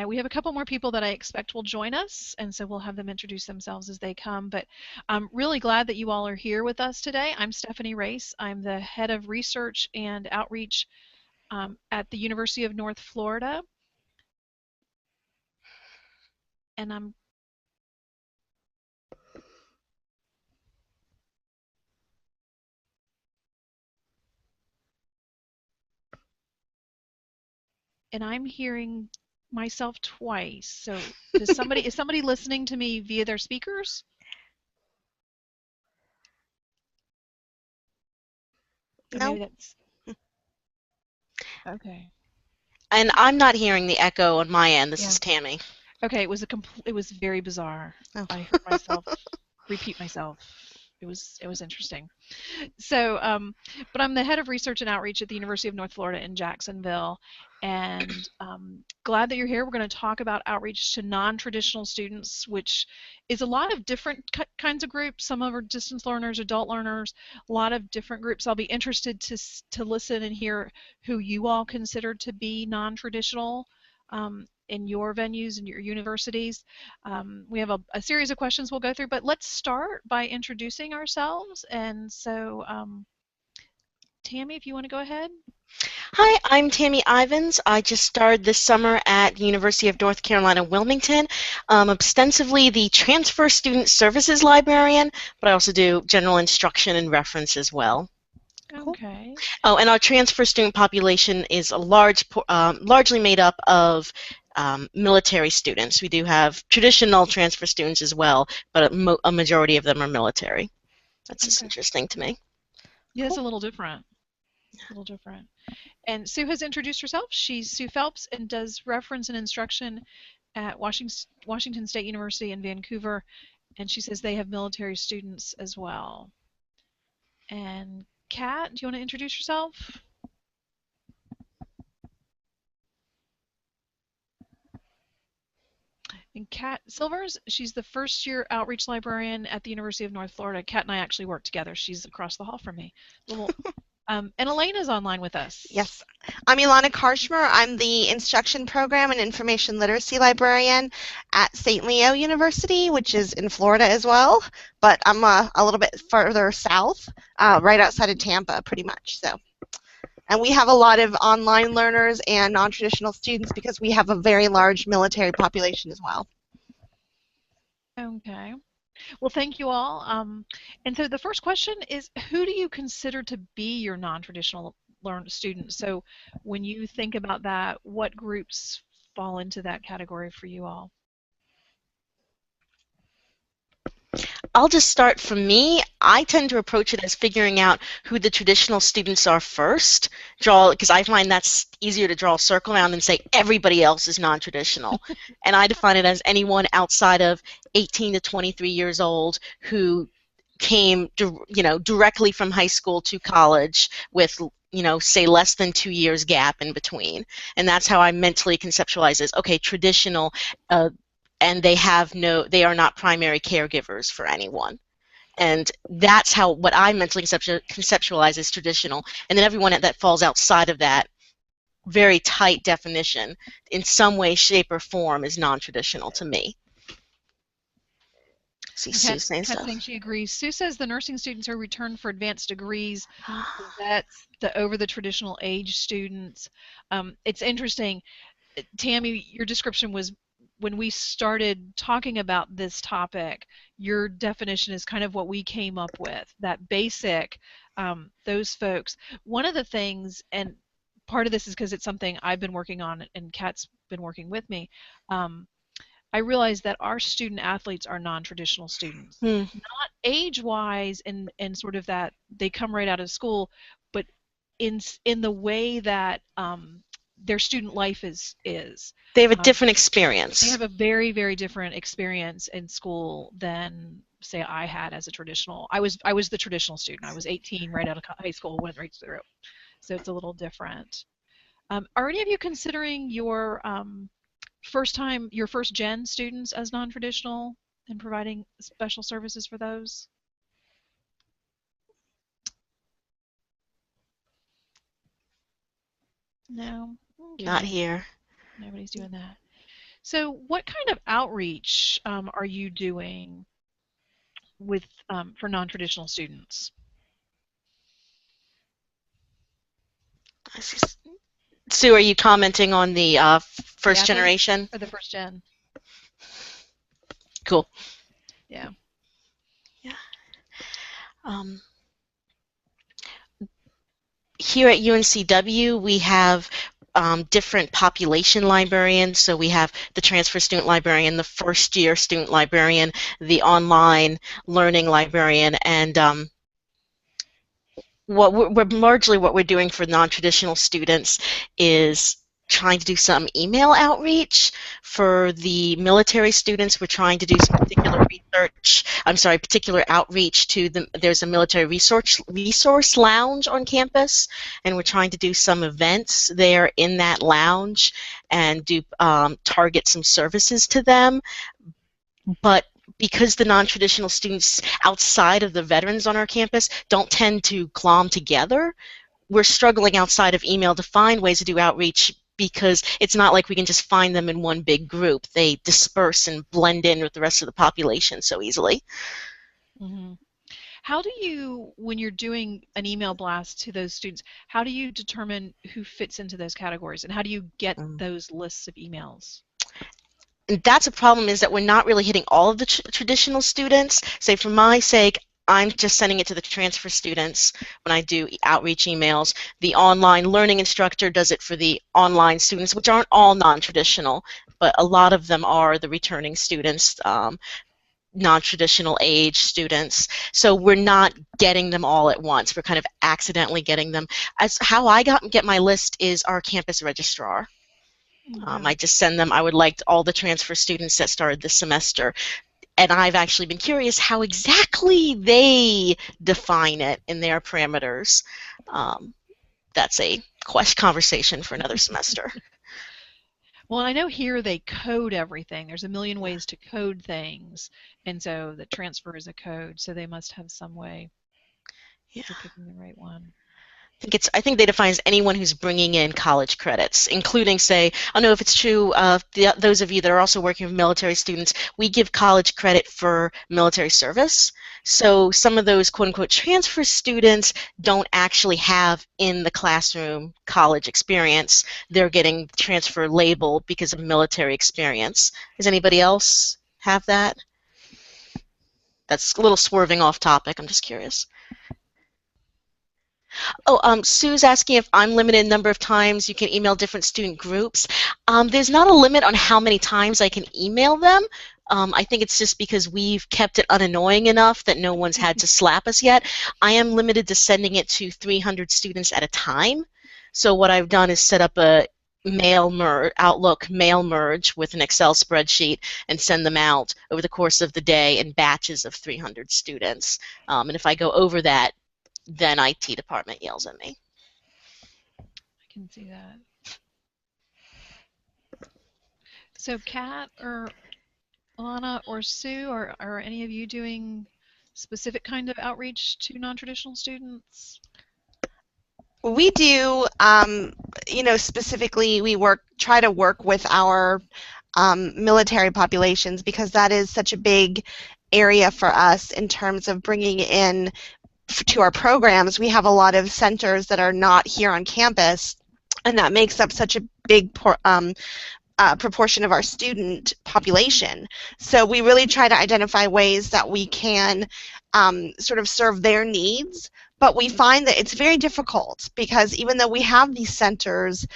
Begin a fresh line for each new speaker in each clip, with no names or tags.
We have a couple more people that I expect will join us, and so we'll have them introduce themselves as they come. But I'm really glad that you all are here with us today. I'm Stephanie Race. I'm the head of research and outreach at the University of North Florida, and I'm hearing myself twice. So is somebody listening to me via their speakers? Or
No.
maybe that's okay.
And I'm not hearing the echo on my end. This
Yeah.
is Tammy.
Okay, it was very bizarre.
Oh.
I heard myself repeat myself. It was interesting. So, but I'm the head of research and outreach at the University of North Florida in Jacksonville, and glad that you're here. We're going to talk about outreach to non-traditional students, which is a lot of different kinds of groups. Some of them are distance learners, adult learners, a lot of different groups. I'll be interested to listen and hear who you all consider to be non-traditional in your venues and your universities. We have a series of questions we'll go through, but let's start by introducing ourselves. And so, Tammy, if you want to go ahead.
Hi, I'm Tammy Ivins. I just started this summer at the University of North Carolina, Wilmington. Ostensibly the Transfer Student Services Librarian, but I also do general instruction and reference as well.
Okay.
Oh, and our transfer student population is largely made up of military students. We do have traditional transfer students as well, but a majority of them are military. That's just
Okay.
interesting to me.
Yeah, it's a little different. A little different. And Sue has introduced herself. She's Sue Phelps and does reference and instruction at Washington State University in Vancouver. And she says they have military students as well. And Kat, do you want to introduce yourself? And Kat Silvers, she's the first year outreach librarian at the University of North Florida. Kat and I actually work together. She's across the hall from me. And Elena's online with us.
Yes. I'm Ilana Karshmer. I'm the Instruction Program and Information Literacy Librarian at St. Leo University, which is in Florida as well, but I'm a little bit further south, right outside of Tampa, pretty much. So, and we have a lot of online learners and non-traditional students because we have a very large military population as well.
Okay. Well, thank you all. And so the first question is, who do you consider to be your non-traditional students? So when you think about that, what groups fall into that category for you all?
I'll just start from me. I tend to approach it as figuring out who the traditional students are first, because I find that's easier to draw a circle around than say everybody else is non-traditional. And I define it as anyone outside of 18 to 23 years old who came, directly from high school to college with, say less than 2 years gap in between. And that's how I mentally conceptualize this. Okay, traditional, and they are not primary caregivers for anyone. And that's what I mentally conceptualize as traditional. And then everyone that falls outside of that very tight definition in some way, shape, or form is non-traditional to me. See Sue saying
Kat
stuff.
saying she agrees. Sue says the nursing students who return for advanced degrees, that's the over the traditional age students. It's interesting. Tammy, your description was when we started talking about this topic, your definition is kind of what we came up with, that basic, those folks. One of the things, and part of this is because it's something I've been working on and Kat's been working with me, I realized that our student athletes are non-traditional students. Not age-wise and sort of that they come right out of school, but in the way that their student life is.
They have a different experience.
They have a very, very different experience in school than, say, I had as a traditional. I was the traditional student. I was 18 right out of high school, went right through. So it's a little different. Are any of you considering your your first gen students as non-traditional and providing special services for those? No? Okay.
Not here.
Nobody's doing that. So, what kind of outreach are you doing with for non-traditional students?
Sue, are you commenting on the
The
first
athletes
generation?
or the first gen?
Cool.
Yeah.
Yeah. Um, Here at UNCW, we have different population librarians. So we have the transfer student librarian, the first year student librarian, the online learning librarian, and what we're doing for non-traditional students is trying to do some email outreach. For the military students, we're trying to do some particular outreach to them. There's a military resource lounge on campus, and we're trying to do some events there in that lounge and do target some services to them. But because the non-traditional students outside of the veterans on our campus don't tend to glom together, we're struggling outside of email to find ways to do outreach because it's not like we can just find them in one big group. They disperse and blend in with the rest of the population so easily.
Mm-hmm. How do you, when you're doing an email blast to those students, how do you determine who fits into those categories, and how do you get those lists of emails?
And that's a problem, is that we're not really hitting all of the traditional students. Say, for my sake, I'm just sending it to the transfer students when I do outreach emails. The online learning instructor does it for the online students, which aren't all non-traditional, but a lot of them are the returning students, non-traditional age students. So we're not getting them all at once. We're kind of accidentally getting them. As how I get my list is our campus registrar.
Okay.
I just send them, I would like all the transfer students that started this semester. And I've actually been curious how exactly they define it in their parameters. That's a conversation for another semester.
Well, I know here they code everything. There's a million ways to code things, and so the transfer is a code, so they must have some way of picking the right one.
I think they define as anyone who's bringing in college credits, including, say, I don't know if it's true, those of you that are also working with military students, we give college credit for military service. So some of those quote-unquote transfer students don't actually have in the classroom college experience. They're getting transfer label because of military experience. Does anybody else have that? That's a little swerving off topic. I'm just curious. Oh, Sue's asking if I'm limited in number of times you can email different student groups. There's not a limit on how many times I can email them. I think it's just because we've kept it unannoying enough that no one's had to slap us yet. I am limited to sending it to 300 students at a time. So what I've done is set up a Outlook mail merge with an Excel spreadsheet and send them out over the course of the day in batches of 300 students. And if I go over that, then IT department yells at me.
I can see that. So Kat or Alana or Sue, are any of you doing specific kind of outreach to non-traditional students?
We do, specifically we try to work with our military populations because that is such a big area for us in terms of bringing in to our programs. We have a lot of centers that are not here on campus, and that makes up such a big proportion of our student population. So we really try to identify ways that we can sort of serve their needs, but we find that it's very difficult because even though we have these centers,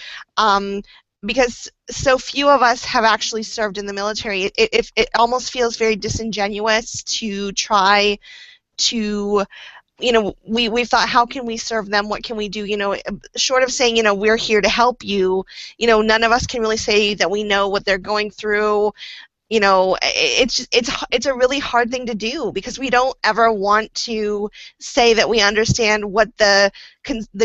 because so few of us have actually served in the military, it almost feels very disingenuous to try to, we thought, how can we serve them? What can we do? Short of saying, we're here to help you, none of us can really say that we know what they're going through. you know, it's a really hard thing to do because we don't ever want to say that we understand what the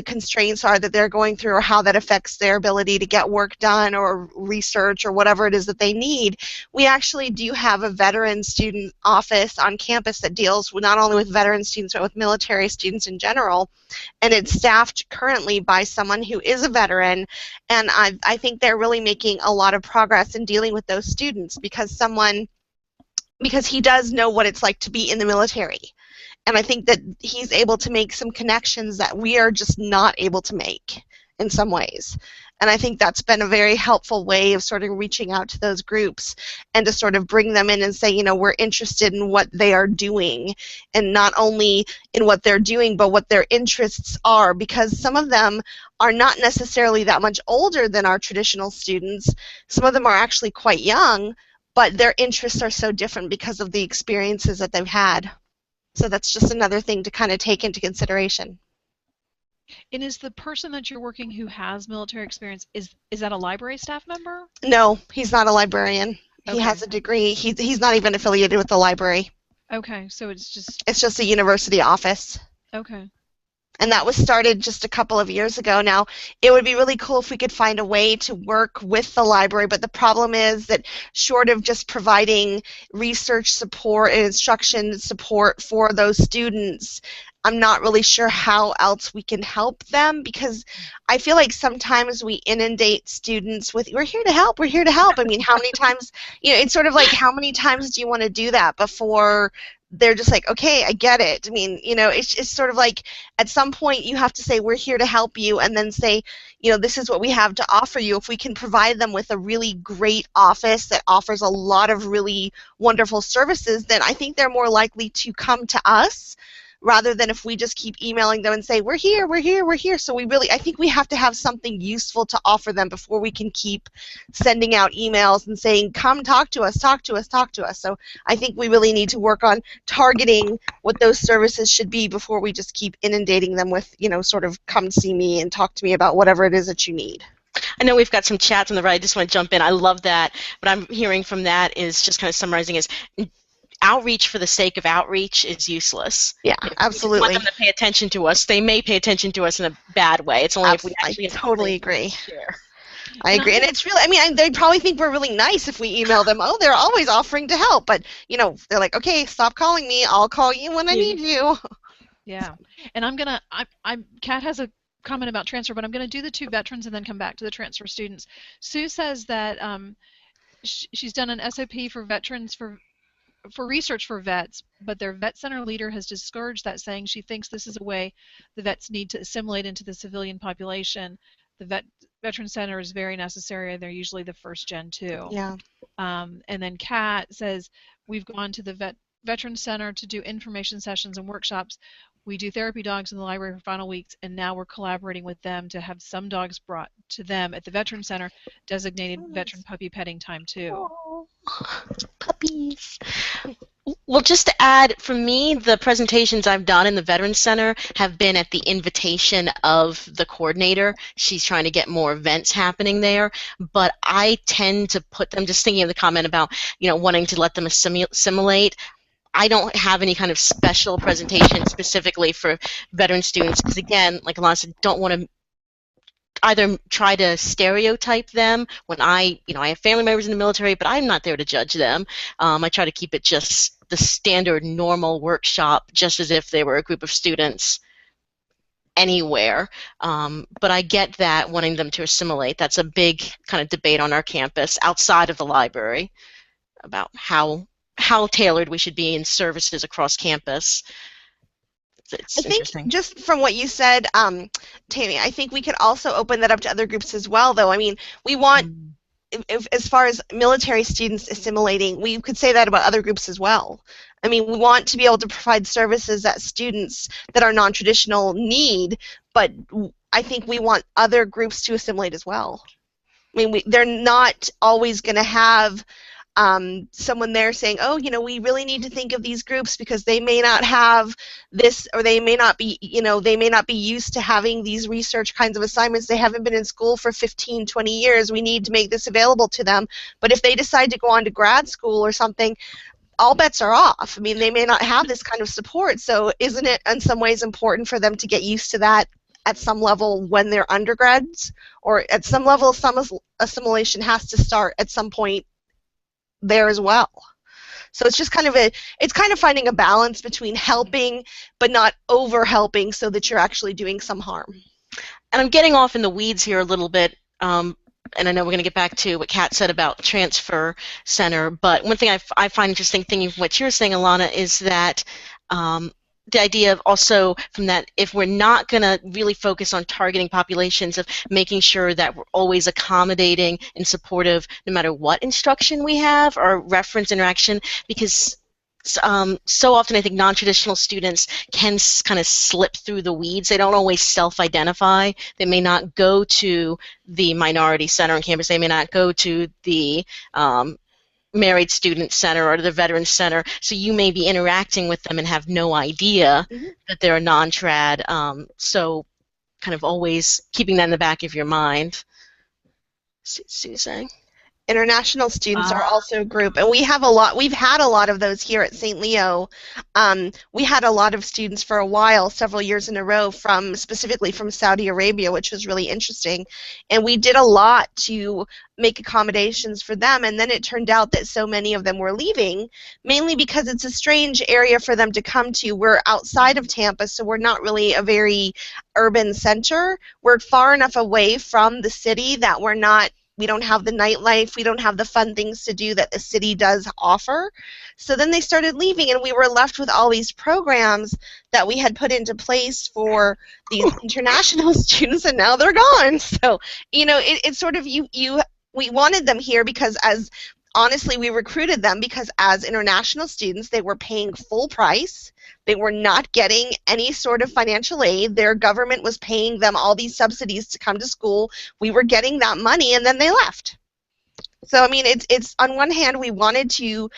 constraints are that they're going through or how that affects their ability to get work done or research or whatever it is that they need. We actually do have a veteran student office on campus that deals with not only with veteran students but with military students in general, and it's staffed currently by someone who is a veteran, and I think they're really making a lot of progress in dealing with those students because he does know what it's like to be in the military. And I think that he's able to make some connections that we are just not able to make in some ways. And I think that's been a very helpful way of sort of reaching out to those groups and to sort of bring them in and say, you know, we're interested in what they are doing, and not only in what they're doing, but what their interests are, because some of them are not necessarily that much older than our traditional students. Some of them are actually quite young, but their interests are so different because of the experiences that they've had. So that's just another thing to kind of take into consideration.
And is the person that you're working who has military experience, is that a library staff member?
No, he's not a librarian. He
Okay.
has a degree. He's not even affiliated with the library.
Okay, so it's
just a university office.
Okay.
And that was started just a couple of years ago. Now, it would be really cool if we could find a way to work with the library, but the problem is that short of just providing research support and instruction support for those students, I'm not really sure how else we can help them, because I feel like sometimes we inundate students with, we're here to help, we're here to help. I mean, how many times, it's sort of like, how many times do you want to do that before they're just like, okay, I get it. I mean, it's sort of like at some point you have to say, we're here to help you, and then say, this is what we have to offer you. If we can provide them with a really great office that offers a lot of really wonderful services, then I think they're more likely to come to us rather than if we just keep emailing them and say, we're here, we're here, we're here. So I think we have to have something useful to offer them before we can keep sending out emails and saying, come talk to us, talk to us, talk to us. So I think we really need to work on targeting what those services should be before we just keep inundating them with, sort of come see me and talk to me about whatever it is that you need.
I know we've got some chats on the right. I just want to jump in. I love that. What I'm hearing from that is just kind of summarizing is outreach for the sake of outreach is useless.
Yeah, absolutely.
If we want them to pay attention to us, they may pay attention to us in a bad way. It's only if we actually
totally agree.
Share.
I agree, and it's really, they probably think we're really nice if we email them, oh, they're always offering to help, but, they're like, okay, stop calling me, I'll call you when I need you.
Yeah, and Kat has a comment about transfer, but I'm going to do the two veterans and then come back to the transfer students. Sue says that she's done an SOP for veterans for research for vets, but their vet center leader has discouraged that, saying she thinks this is a way the vets need to assimilate into the civilian population. The veteran center is very necessary. They're usually the first gen too.
Yeah.
And then Kat says, we've gone to the veteran center to do information sessions and workshops. We do therapy dogs in the library for final weeks, and now we're collaborating with them to have some dogs brought to them at the veteran center, designated veteran puppy petting time too.
Oh, puppies. Well, just to add, for me, the presentations I've done in the Veterans Center have been at the invitation of the coordinator. She's trying to get more events happening there, but I tend to put them, just thinking of the comment about, wanting to let them assimilate. I don't have any kind of special presentation specifically for veteran students because, again, like Alana said, don't want to either try to stereotype them when I have family members in the military, but I'm not there to judge them. I try to keep it just the standard normal workshop, just as if they were a group of students anywhere. But I get that, wanting them to assimilate. That's a big kind of debate on our campus outside of the library about how tailored we should be in services across campus.
I think just from what you said, Tammy, I think we could also open that up to other groups as well, though. I mean, we want, as far as military students assimilating, we could say that about other groups as well. I mean, we want to be able to provide services that students that are non-traditional need, but I think we want other groups to assimilate as well. I mean, they're not always going to have someone there saying, oh, we really need to think of these groups because they may not have this, or they may not be, they may not be used to having these research kinds of assignments. They haven't been in school for 15, 20 years. We need to make this available to them. But if they decide to go on to grad school or something, all bets are off. I mean, they may not have this kind of support. So isn't it in some ways important for them to get used to that at some level when they're undergrads? Or at some level, some assimilation has to start at some point there as well. So it's just kind of finding a balance between helping but not over helping so that you're actually doing some harm.
And I'm getting off in the weeds here a little bit, and I know we're going to get back to what Kat said about transfer center, but one thing I find interesting thinking from what you're saying, Alana, is that the idea of also from that, if we're not going to really focus on targeting populations, of making sure that we're always accommodating and supportive no matter what instruction we have or reference interaction, because so often I think non-traditional students can kind of slip through the weeds. They don't always self-identify. They may not go to the minority center on campus. They may not go to the married student center or the veteran center, so you may be interacting with them and have no idea that they're a non-trad, so kind of always keeping that in the back of your mind. Susan?
International students are also a group, and we've had a lot of those here at St. Leo. We had a lot of students for a while, several years in a row, specifically from Saudi Arabia, which was really interesting, and we did a lot to make accommodations for them, and then it turned out that so many of them were leaving, mainly because it's a strange area for them to come to. We're outside of Tampa, so we're not really a very urban center. We're far enough away from the city that we don't have the nightlife, we don't have the fun things to do that the city does offer. So then they started leaving, and we were left with all these programs that we had put into place for these international students, and now they're gone. So, it's sort of we wanted them here because honestly, we recruited them because as international students, they were paying full price. They were not getting any sort of financial aid. Their government was paying them all these subsidies to come to school. We were getting that money, and then they left. So, I mean, it's on one hand, we wanted to,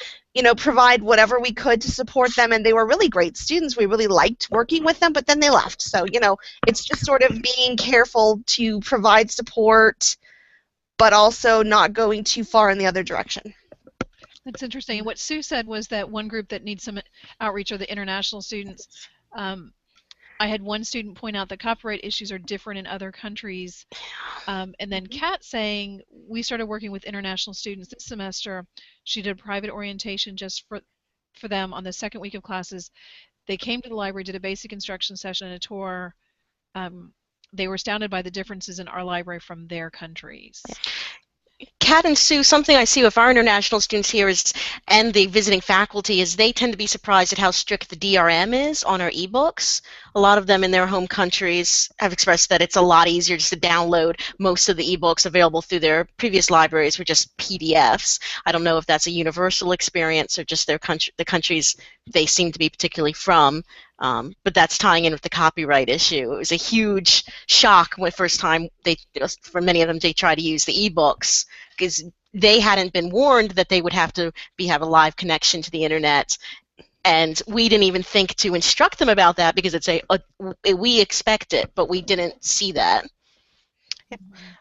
provide whatever we could to support them, and they were really great students. We really liked working with them, but then they left. So, it's just sort of being careful to provide support, but also not going too far in the other direction.
That's interesting. And what Sue said was that one group that needs some outreach are the international students. I had one student point out that copyright issues are different in other countries. And then Kat saying, we started working with international students this semester. She did a private orientation just for them on the second week of classes. They came to the library, did a basic instruction session and a tour. They were astounded by the differences in our library from their countries.
Kat and Sue, something I see with our international students here and the visiting faculty is they tend to be surprised at how strict the DRM is on our ebooks. A lot of them in their home countries have expressed that it's a lot easier just to download most of the ebooks available through their previous libraries were just PDFs. I don't know if that's a universal experience or just the countries they seem to be particularly from. But that's tying in with the copyright issue. It was a huge shock when first time for many of them, they tried to use the ebooks because they hadn't been warned that they would have to have a live connection to the internet. And we didn't even think to instruct them about that because we expect it, but we didn't see that.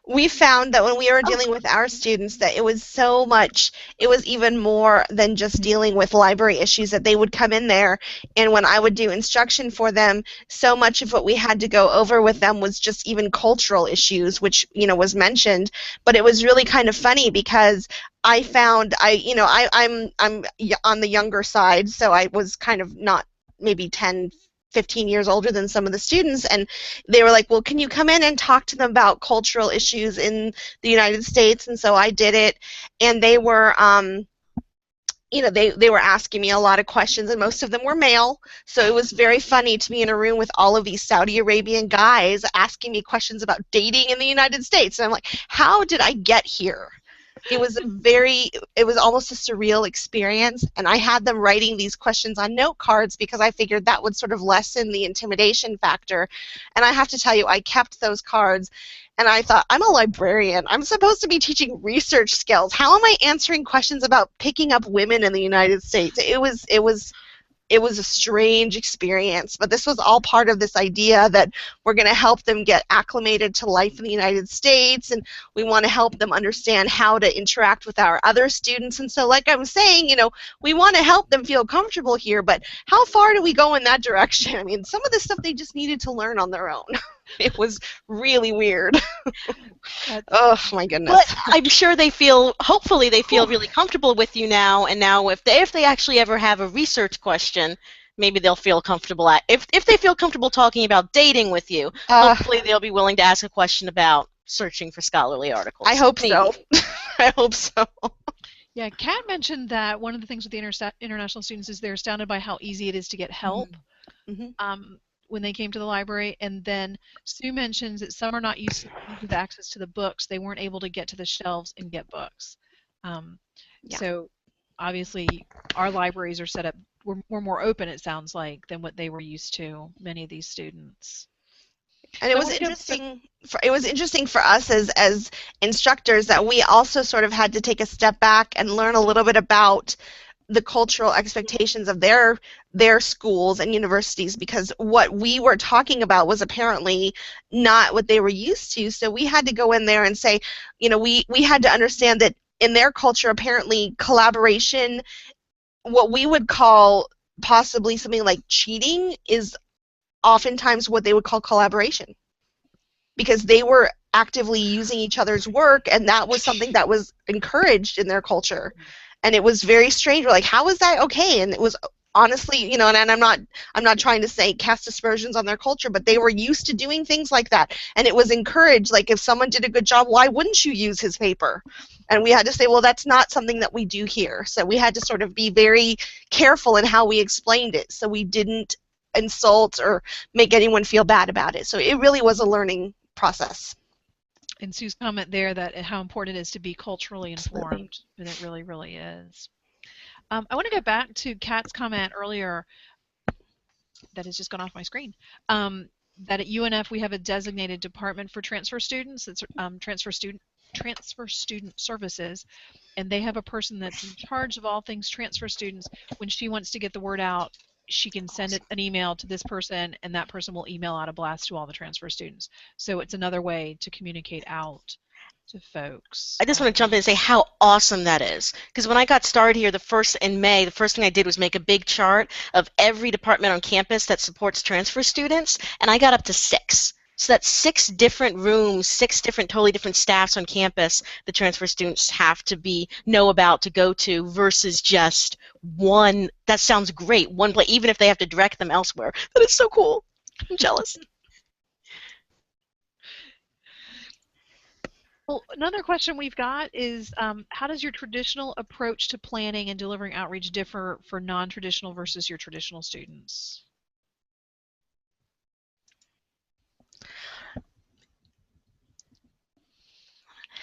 We found that when we were dealing with our students that it was even more than just dealing with library issues, that they would come in there, and when I would do instruction for them, so much of what we had to go over with them was just even cultural issues, which was mentioned, but it was really kind of funny because I found I'm on the younger side, so I was kind of not maybe 10, 15 years older than some of the students, and they were like, well, can you come in and talk to them about cultural issues in the United States? And so I did it, and they were they were asking me a lot of questions, and most of them were male, so it was very funny to be in a room with all of these Saudi Arabian guys asking me questions about dating in the United States, and I'm like, how did I get here? It was almost a surreal experience, and I had them writing these questions on note cards because I figured that would sort of lessen the intimidation factor. And I have to tell you, I kept those cards, and I thought, I'm a librarian. I'm supposed to be teaching research skills. How am I answering questions about picking up women in the United States? It was a strange experience, but this was all part of this idea that we're going to help them get acclimated to life in the United States, and we want to help them understand how to interact with our other students. And so, like I was saying, we want to help them feel comfortable here, but how far do we go in that direction? I mean, some of this stuff they just needed to learn on their own. It was really weird. Oh, my goodness.
But I'm sure hopefully they feel really comfortable with you now, and now if they actually ever have a research question, maybe they'll feel comfortable if they feel comfortable talking about dating with you, hopefully they'll be willing to ask a question about searching for scholarly articles.
I hope so. I hope so.
Yeah, Kat mentioned that one of the things with the international students is they're astounded by how easy it is to get help. When they came to the library, and then Sue mentions that some are not used to the access to the books. They weren't able to get to the shelves and get books. So obviously our libraries are set up, we're more open, it sounds like, than what they were used to, many of these students.
And it was interesting. It was interesting for us as instructors that we also sort of had to take a step back and learn a little bit about the cultural expectations of their schools and universities, because what we were talking about was apparently not what they were used to. So we had to go in there and say, we had to understand that in their culture, apparently collaboration, what we would call possibly something like cheating, is oftentimes what they would call collaboration, because they were actively using each other's work, and that was something that was encouraged in their culture. And it was very strange. We're like, how is that okay? And it was honestly, and I'm not trying to say cast aspersions on their culture, but they were used to doing things like that, and it was encouraged. Like, if someone did a good job, why wouldn't you use his paper? And we had to say, well, that's not something that we do here. So we had to sort of be very careful in how we explained it, so we didn't insult or make anyone feel bad about it. So it really was a learning process.
And Sue's comment there that how important it is to be culturally informed, and it really, really is. I want to go back to Kat's comment earlier that has just gone off my screen. That at UNF we have a designated department for transfer students. It's transfer student services, and they have a person that's in charge of all things transfer students. When she wants to get the word out, she can send an email to this person, and that person will email out a blast to all the transfer students. So it's another way to communicate out to folks.
I just want to jump in and say how awesome that is. Because when I got started here in May, the first thing I did was make a big chart of every department on campus that supports transfer students, and I got up to 6. So that's 6 different rooms, 6 different, totally different staffs on campus the transfer students have to know about to go to, versus just one. That sounds great. One place, even if they have to direct them elsewhere. That is so cool. I'm jealous.
Well, another question we've got is, how does your traditional approach to planning and delivering outreach differ for non-traditional versus your traditional students?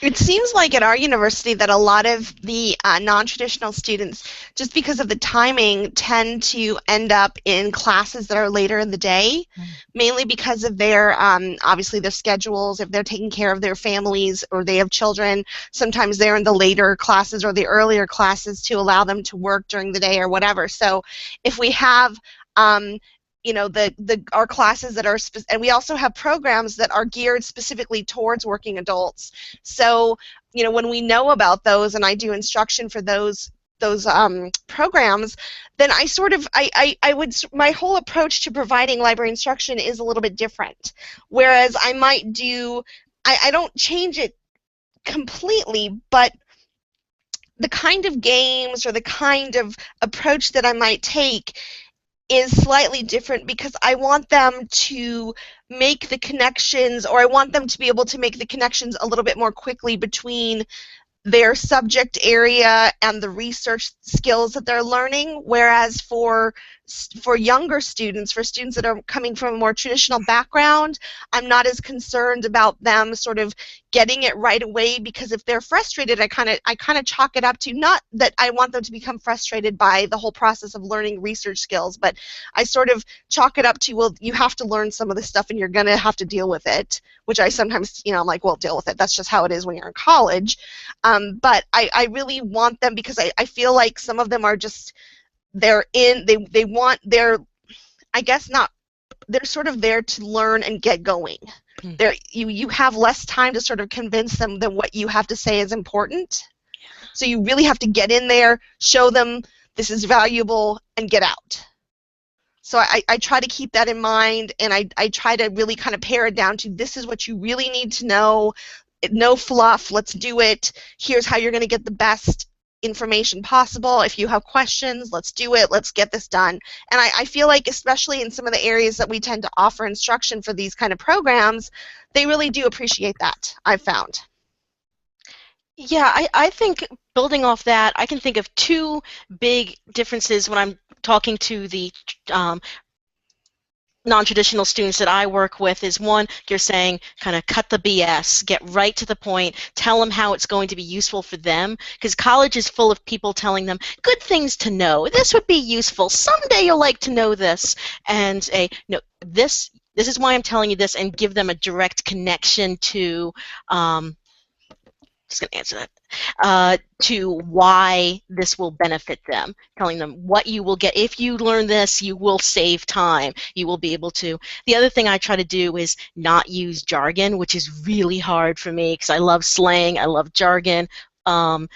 It seems like at our university that a lot of the non-traditional students, just because of the timing, tend to end up in classes that are later in the day, mainly because of their, obviously their schedules. If they're taking care of their families or they have children, sometimes they're in the later classes or the earlier classes to allow them to work during the day or whatever. So if we have our classes that are, and we also have programs that are geared specifically towards working adults. So, when we know about those, and I do instruction for those programs, then my whole approach to providing library instruction is a little bit different. Whereas I might I don't change it completely, but the kind of games or the kind of approach that I might take is slightly different, because I want them to make the connections, or I want them to be able to make the connections a little bit more quickly between their subject area and the research skills that they're learning. Whereas for for younger students, for students that are coming from a more traditional background, I'm not as concerned about them sort of getting it right away, because if they're frustrated, I kind of chalk it up to, not that I want them to become frustrated by the whole process of learning research skills, but I sort of chalk it up to, well, you have to learn some of this stuff and you're going to have to deal with it, which I sometimes, I'm like, well, deal with it. That's just how it is when you're in college. But I really want them, because I feel like some of them are just, they want, I guess not, they're sort of there to learn and get going. You have less time to sort of convince them that what you have to say is important. So you really have to get in there, show them this is valuable, and get out. So I try to keep that in mind, and I try to really kind of pare it down to, this is what you really need to know. No fluff, let's do it. Here's how you're going to get the best information possible. If you have questions, let's do it. Let's get this done. And I feel like, especially in some of the areas that we tend to offer instruction for these kind of programs, they really do appreciate that, I've found.
Yeah, I think building off that, I can think of two big differences when I'm talking to the non-traditional students that I work with. Is one, you're saying kind of cut the BS, get right to the point, tell them how it's going to be useful for them, because college is full of people telling them good things to know. This would be useful. Someday you'll like to know this. And no, this is why I'm telling you this, and give them a direct connection to just going to answer that, to why this will benefit them, telling them what you will get. If you learn this, you will save time. You will be able to. The other thing I try to do is not use jargon, which is really hard for me, because I love slang, I love jargon, and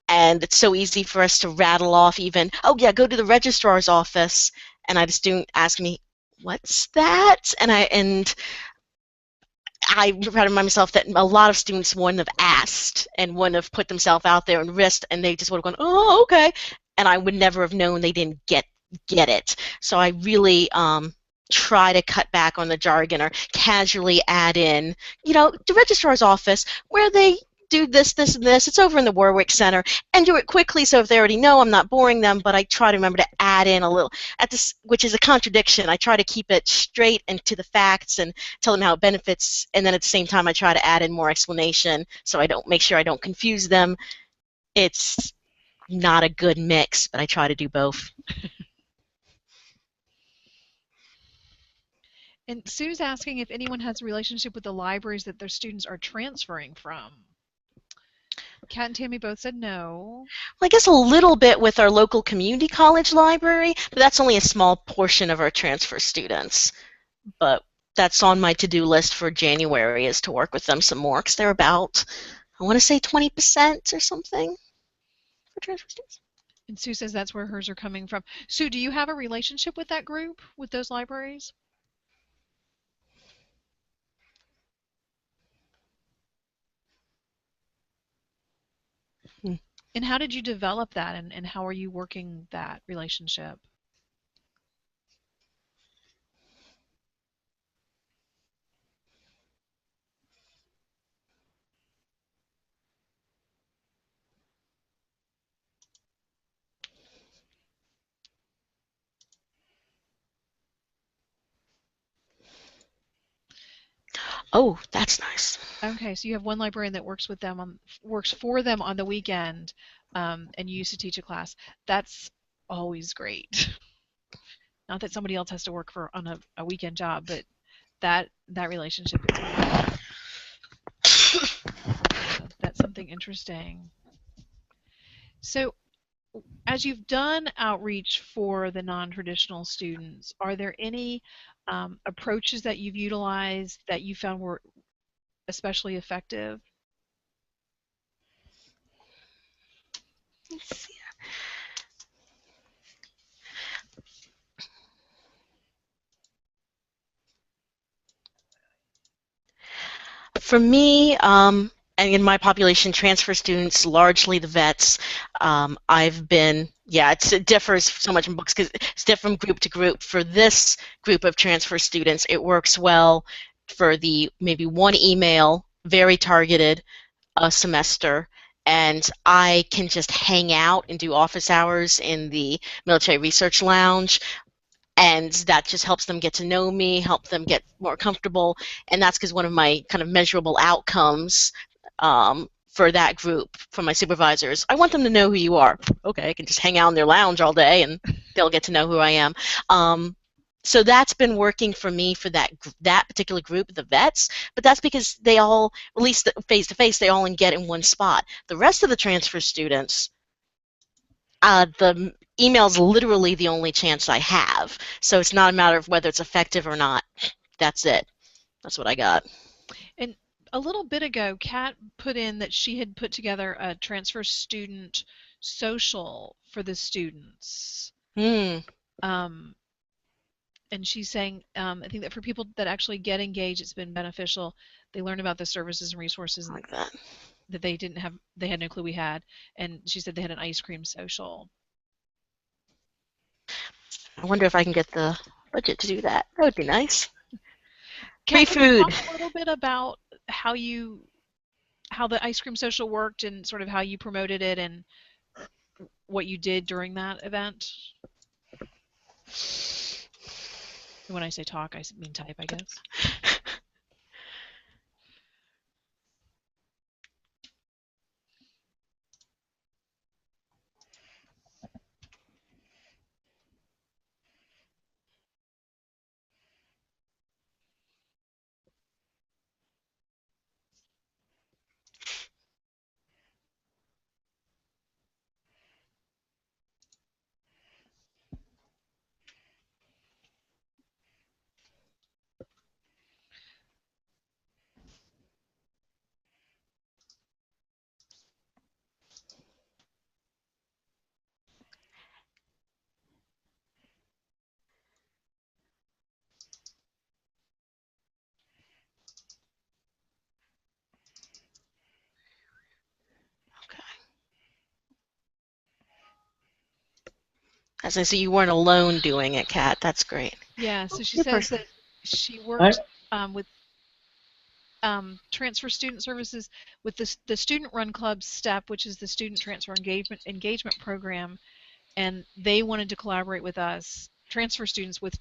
it's so easy for us to rattle off even, oh yeah, go to the registrar's office, and I just do ask me, what's that? And I try to remind myself that a lot of students wouldn't have asked and wouldn't have put themselves out there and risked, and they just would have gone, oh, okay, and I would never have known they didn't get it. So I really try to cut back on the jargon, or casually add in, the registrar's office, where they do this, this, and this. It's over in the Warwick Center, and do it quickly, so if they already know, I'm not boring them, but I try to remember to add in a little, which is a contradiction. I try to keep it straight and to the facts and tell them how it benefits, and then at the same time I try to add in more explanation, so I don't make sure I don't confuse them. It's not a good mix, but I try to do both.
And Sue's asking if anyone has a relationship with the libraries that their students are transferring from. Kat and Tammy both said no.
Well, I guess a little bit with our local community college library, but that's only a small portion of our transfer students. But that's on my to-do list for January, is to work with them some more, because they're about, I want to say 20% or something for transfer students.
And Sue says that's where hers are coming from. Sue, do you have a relationship with that group, with those libraries? And how did you develop that, and how are you working that relationship?
Oh, that's nice.
Okay, so you have one librarian that works for them on the weekend, and you used to teach a class. That's always great. Not that somebody else has to work on a weekend job, but that relationship is great. That's something interesting. So, as you've done outreach for the non-traditional students, are there any approaches that you've utilized that you found were especially effective?
Let's see. For me, and in my population, transfer students, largely the vets, I've been, it differs so much in books because it's different group to group. For this group of transfer students, it works well for the maybe one email, very targeted, a semester, and I can just hang out and do office hours in the military research lounge. and that just helps them get to know me, help them get more comfortable, and that's because one of my kind of measurable outcomes for that group, for my supervisors, I want them to know who you are. Okay, I can just hang out in their lounge all day and they'll get to know who I am. So that's been working for me for that particular group, the vets, but that's because they all, at least face to face, they all get in one spot. The rest of the transfer students, the email's literally the only chance I have. So it's not a matter of whether it's effective or not. That's it. That's what I got.
And a little bit ago, Kat put in that she had put together a transfer student social for the students. Um, and she's saying, I think that for people that actually get engaged, it's been beneficial. They learn about the services and resources
Like that.
that they had no clue we had. And she said they had an ice cream social.
I wonder if I can get the budget to do that. That would be nice. Free
Kat, can you
food.
talk a little bit about how the ice cream social worked and sort of how you promoted it and what you did during that event? When I say talk, I mean type, I guess.
Okay. As I see, you weren't alone doing it, Kat. That's great.
Yeah, so she
New
says
person.
that she worked with transfer student services with the student-run club STEP, which is the student transfer engagement program, and they wanted to collaborate with us, transfer students, with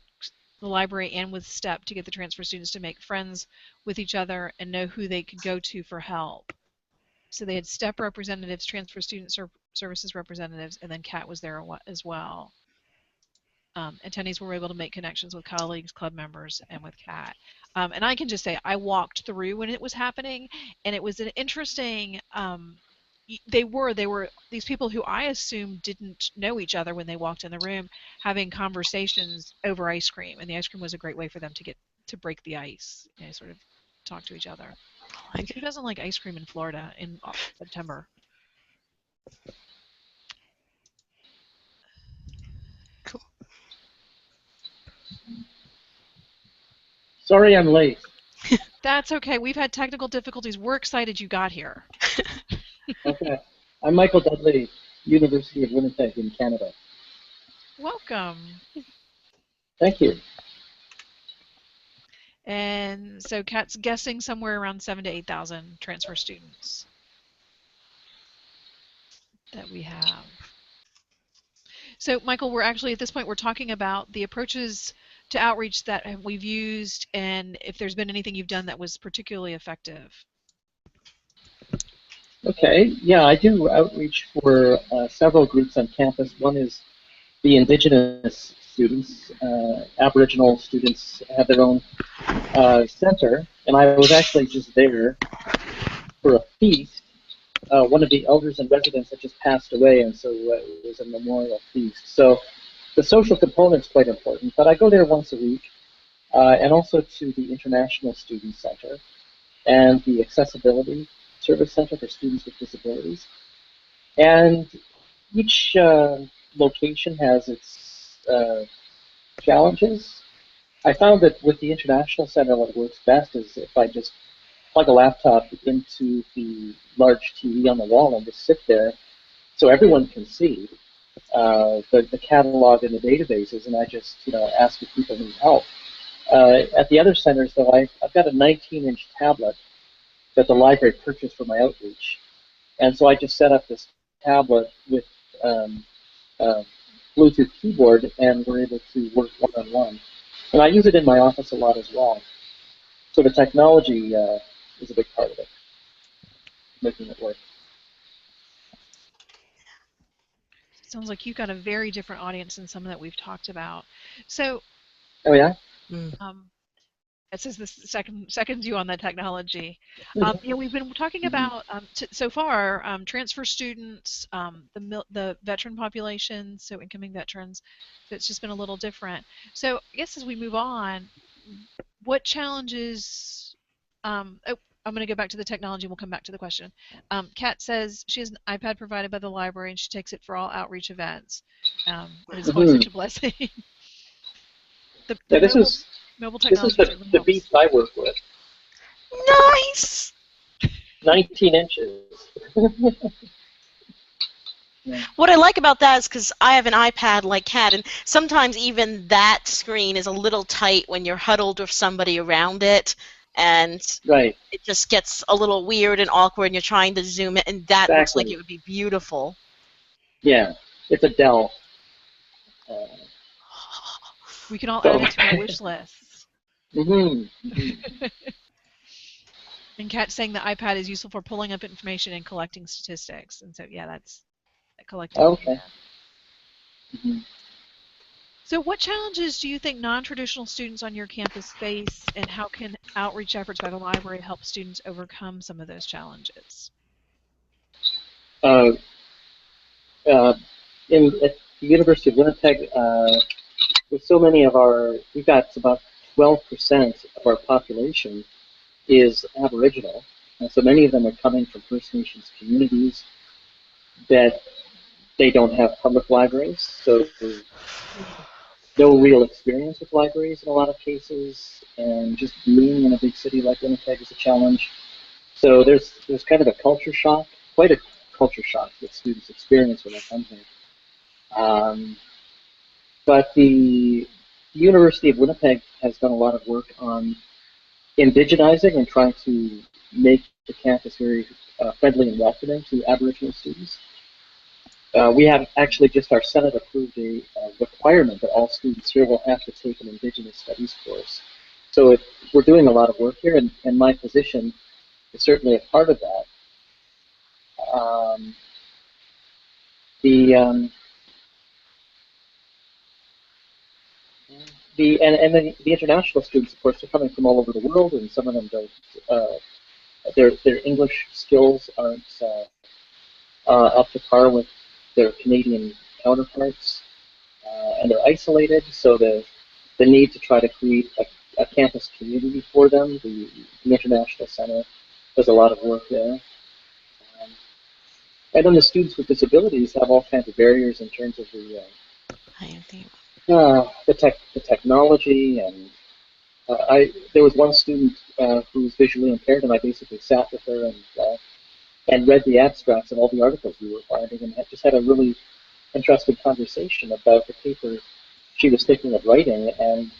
the library and with STEP to get the transfer students to make friends with each other and know who they could go to for help. So they had STEP representatives, transfer student services representatives, and then Kat was there as well. Attendees were able to make connections with colleagues, club members, and with Kat. And I can just say I walked through when it was happening, and it was an interesting. They were these people who I assumed didn't know each other when they walked in the room, having conversations over ice cream, and the ice cream was a great way for them to break the ice, sort of talk to each other. Because who doesn't like ice cream in Florida in September?
Cool.
Sorry I'm late.
That's okay. We've had technical difficulties. We're excited you got here.
Okay. I'm Michael Dudley, University of Winnipeg in Canada.
Welcome.
Thank you.
And so Kat's guessing somewhere around 7,000 to 8,000 transfer students that we have. So Michael, we're actually at this point we're talking about the approaches to outreach that we've used and if there's been anything you've done that was particularly effective.
Okay. Yeah, I do outreach for several groups on campus. One is the Indigenous students. Aboriginal students have their own center, and I was actually just there for a feast. One of the elders and residents had just passed away, and so it was a memorial feast. So the social component's quite important, but I go there once a week, and also to the International Student Center and the Accessibility Service Center for Students with Disabilities. And each location has its challenges. I found that with the International Center, what works best is if I just plug a laptop into the large TV on the wall and just sit there so everyone can see the catalog and the databases, and I just ask if people need help. At the other centers, though, I've got a 19-inch tablet that the library purchased for my outreach, and so I just set up this tablet with um, uh, Bluetooth keyboard, and we're able to work one-on-one. And I use it in my office a lot as well. So the technology is a big part of it, making it work.
Sounds like you've got a very different audience than some that we've talked about. So,
Oh yeah.
um, this is the second view on the technology. We've been talking about so far transfer students, the veteran population, so incoming veterans. So it's just been a little different. So I guess as we move on, what challenges? Oh, I'm going to go back to the technology. And we'll come back to the question. Kat says she has an iPad provided by the library and she takes it for all outreach events. And it's always such a blessing. the
Yeah,
the mobile
this is
technology certainly
the
helps.
beast I work with.
Nice.
19 inches. Yeah.
What I like about that is because I have an iPad like Kat, and sometimes even that screen is a little tight when you're huddled with somebody around it, and
Right.
it just gets a little weird and awkward, and you're trying to zoom it, and that looks like
Exactly.
it would be beautiful.
Yeah, it's a Dell. Uh,
We can all
so.
add it to our wish lists. And Kat's saying the iPad is useful for pulling up information and collecting statistics. And so, yeah, that's collecting
Okay.
data. So what challenges do you think non-traditional students on your campus face, and how can outreach efforts by the library help students overcome some of those challenges?
Uh, uh, at the University of Winnipeg, with so many of we've got about 12% of our population is Aboriginal. And so many of them are coming from First Nations communities that they don't have public libraries, so no real experience with libraries in a lot of cases, and just being in a big city like Winnipeg is a challenge. So there's kind of a culture shock, quite a culture shock that students experience when they come here. Um, but the University of Winnipeg has done a lot of work on indigenizing and trying to make the campus very friendly and welcoming to Aboriginal students. We have actually just our Senate approved a requirement that all students here will have to take an Indigenous Studies course. So we're doing a lot of work here, and my position is certainly a part of that. Um, the and then the international students, of course, are coming from all over the world, and some of them don't. Their English skills aren't up to par with their Canadian counterparts, and they're isolated. So the need to try to create a campus community for them, the International Center does a lot of work there. And then the students with disabilities have all kinds of barriers in terms of the technology, and there was one student who was visually impaired, and I basically sat with her and read the abstracts of all the articles we were finding, and just had a really interesting conversation about the paper she was thinking of writing, and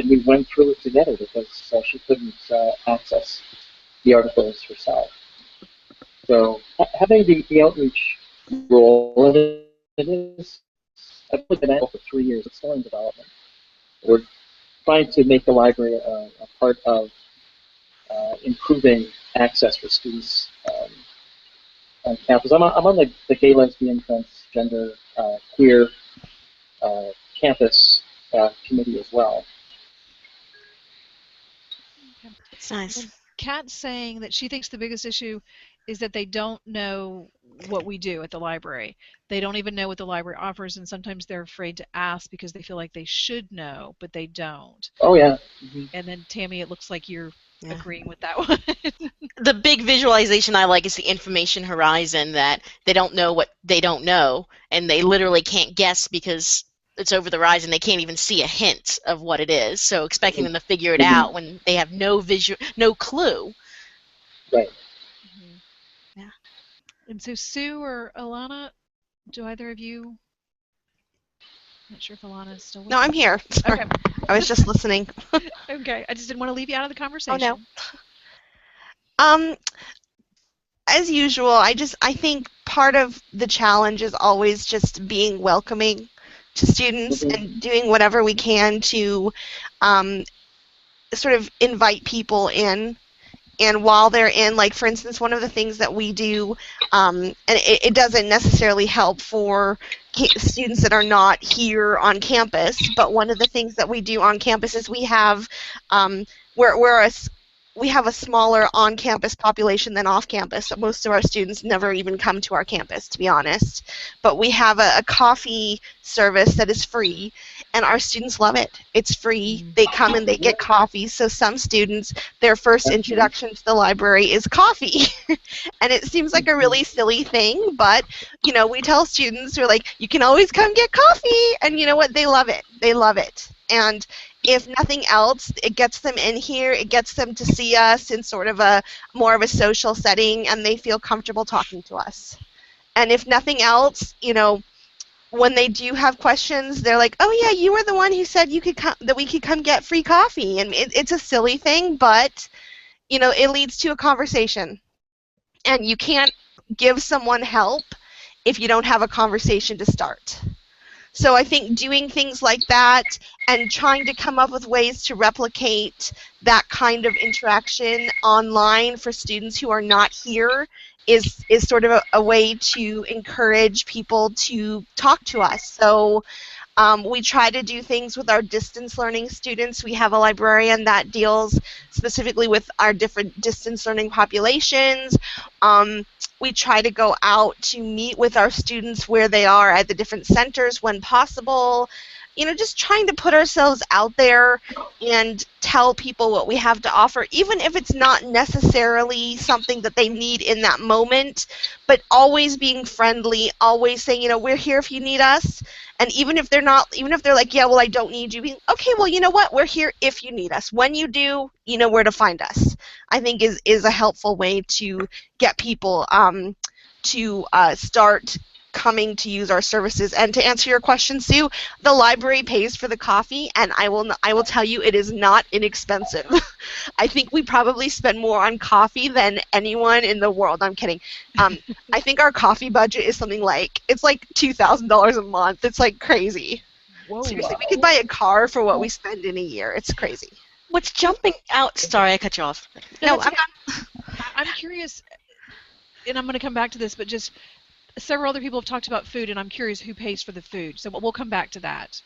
we went through it together because she couldn't access the articles herself. So having the outreach role, and it is, I've only been at it for 3 years. It's still in development. We're trying to make the library a part of improving access for students on campus. I'm on the gay, lesbian, transgender, queer campus committee as well.
Okay.
It's nice.
And Kat's saying that she thinks the biggest issue is that they don't know what we do at the library. They don't even know what the library offers, and sometimes they're afraid to ask because they feel like they should know, but they don't.
Oh yeah.
And then Tammy, it looks like you're agreeing with that one.
The big visualization I like is the information horizon, that they don't know what they don't know, and they literally can't guess because it's over the horizon. They can't even see a hint of what it is. So expecting them to figure it out when they have no clue.
Right.
Yeah. And so Sue or Alana, do either of you? I'm not sure if Alana is still with us.
No, I'm here. Sorry.
Okay.
I was just listening.
Okay. I just didn't want to leave you out of the conversation.
Oh no. As usual, I think part of the challenge is always just being welcoming to students and doing whatever we can to sort of invite people in. And while they're in, like, for instance, one of the things that we do, and it doesn't necessarily help for students that are not here on campus, but one of the things that we do on campus is we have, we have a smaller on-campus population than off-campus. So most of our students never even come to our campus, to be honest. But we have a coffee service that is free, and our students love it. It's free. They come and they get coffee. So some students, their first introduction to the library is coffee. And it seems like a really silly thing, but, you know, we tell students, we're like, you can always come get coffee. And you know what? They love it. They love it. And if nothing else, it gets them in here. It gets them to see us in sort of a more of a social setting, and they feel comfortable talking to us. And if nothing else, you know, when they do have questions, they're like, "Oh yeah, you were the one who said you could come, that we could come get free coffee." And it's a silly thing, but you know, it leads to a conversation. And you can't give someone help if you don't have a conversation to start. So I think doing things like that and trying to come up with ways to replicate that kind of interaction online for students who are not here is sort of a way to encourage people to talk to us. So we try to do things with our distance learning students. We have a librarian that deals specifically with our different distance learning populations. We try to go out to meet with our students where they are at the different centers when possible. You know, just trying to put ourselves out there and tell people what we have to offer, even if it's not necessarily something that they need in that moment, but always being friendly, always saying, you know, we're here if you need us. And even if they're not, even if they're like, yeah, well, I don't need you, being, okay, well, you know what, we're here if you need us. When you do, you know where to find us, I think is a helpful way to get people to start coming to use our services. And to answer your question, Sue, the library pays for the coffee, and I will tell you it is not inexpensive. I think we probably spend more on coffee than anyone in the world. I'm kidding. I think our coffee budget is something like, it's like $2,000 a month. It's like crazy.
Whoa.
Seriously, we could buy a car for what we spend in a year. It's crazy.
What's jumping out? Sorry, I cut you off.
No, I'm not.
I'm curious, and I'm going to come back to this, but just several other people have talked about food, and I'm curious who pays for the food. So we'll come back to that.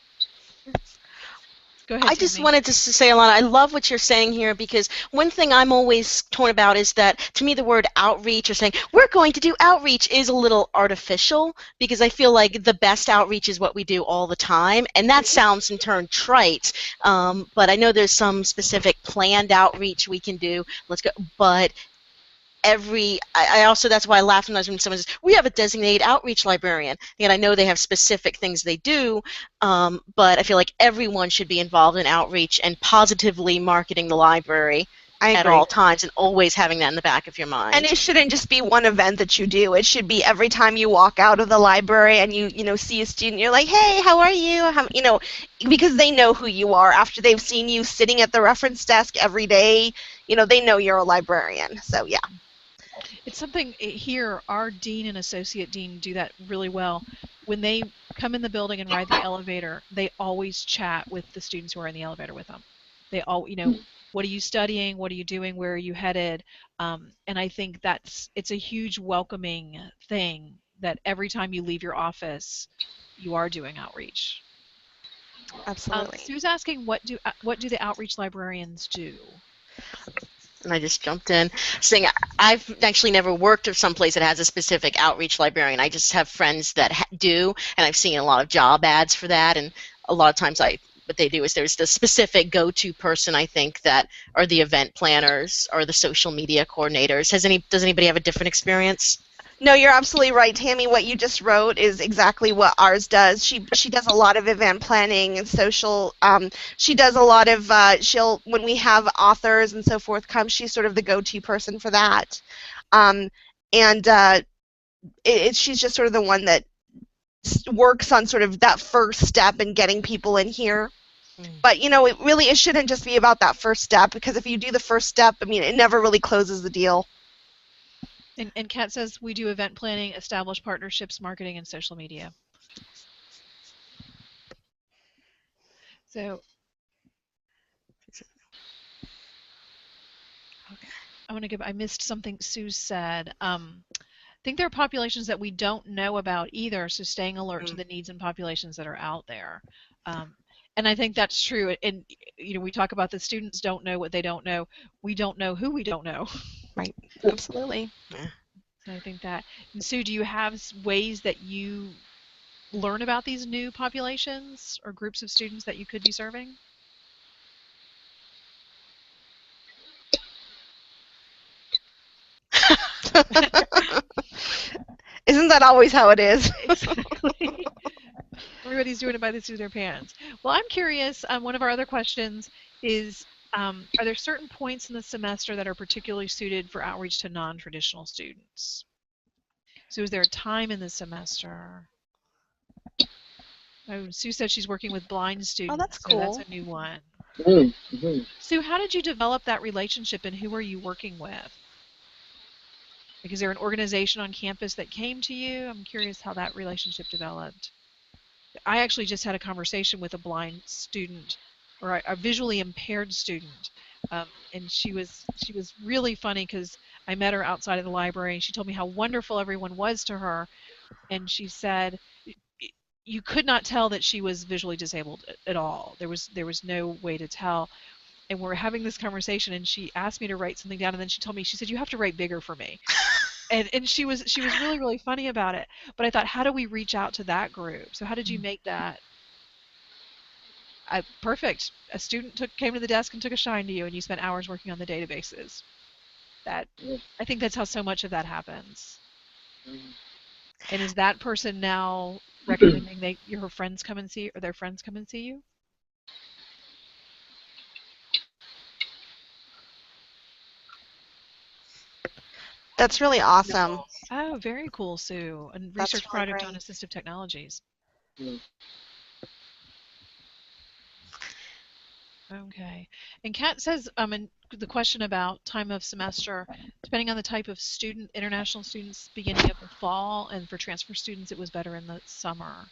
Go ahead,
I just
Tammy.
wanted to say, Alana, I love what you're saying here, because one thing I'm always torn about is that, to me, the word outreach, or saying, we're going to do outreach, is a little artificial, because I feel like the best outreach is what we do all the time, and that sounds in turn trite, but I know there's some specific planned outreach we can do. Let's go, but I also, that's why I laugh sometimes when someone says, we have a designated outreach librarian. And I know they have specific things they do, but I feel like everyone should be involved in outreach and positively marketing the library at all times, and always having that in the back of your mind.
And it shouldn't just be one event that you do. It should be every time you walk out of the library and you know, see a student, you're like, hey, how are you? You know, because they know who you are after they've seen you sitting at the reference desk every day. You know, they know you're a librarian. So yeah.
It's something here, our dean and associate dean do that really well. When they come in the building and ride the elevator, they always chat with the students who are in the elevator with them. They all, you know, what are you studying? What are you doing? Where are you headed? And I think it's a huge welcoming thing that every time you leave your office, you are doing outreach.
Absolutely.
Sue's asking, what do the outreach librarians do?
And I just jumped in, saying I've actually never worked at some place that has a specific outreach librarian. I just have friends that do, and I've seen a lot of job ads for that. And a lot of times, what they do is there's the specific go-to person, I think, that are the event planners or the social media coordinators. Does anybody have a different experience?
No, you're absolutely right, Tammy. What you just wrote is exactly what ours does. She does a lot of event planning and social. She does a lot of when we have authors and so forth come, she's sort of the go-to person for that. She's just sort of the one that works on sort of that first step in getting people in here. But you know, it shouldn't just be about that first step, because if you do the first step, I mean, it never really closes the deal.
And Kat says we do event planning, establish partnerships, marketing, and social media. So I missed something Sue said. I think there are populations that we don't know about either, so staying alert to the needs and populations that are out there. Um, and I think that's true. And we talk about the students don't know what they don't know. We don't know who we don't know.
Right. Absolutely.
So I think that. And Sue, do you have ways that you learn about these new populations or groups of students that you could be serving?
Isn't that always how it is?
Exactly. Everybody's doing it by the seat of their pants. Well, I'm curious. One of our other questions is, are there certain points in the semester that are particularly suited for outreach to non-traditional students? So is there a time in the semester? Oh, Sue said she's working with blind students,
that's
so that's
cool.
a new one.
Mm-hmm.
Sue, how did you develop that relationship and who are you working with? Like, is there an organization on campus that came to you? I'm curious how that relationship developed. I actually just had a conversation with a blind student or a visually impaired student. And she was really funny because I met her outside of the library and she told me how wonderful everyone was to her. And she said you could not tell that she was visually disabled at all. There was no way to tell. And we're having this conversation and she asked me to write something down and then she told me, she said, you have to write bigger for me. And she was really, really funny about it. But I thought, how do we reach out to that group? So how did you make that perfect? A student came to the desk and took a shine to you, and you spent hours working on the databases. That I think that's how so much of that happens. And is that person now recommending her friends come and see you, or their friends come and see you?
That's really awesome.
Oh, very cool, Sue. A
That's
research
really
project on
great.
assistive technologies. Okay. And Kat says, and the question about time of semester, depending on the type of student, international students beginning of the fall, and for transfer students, it was better in the summer.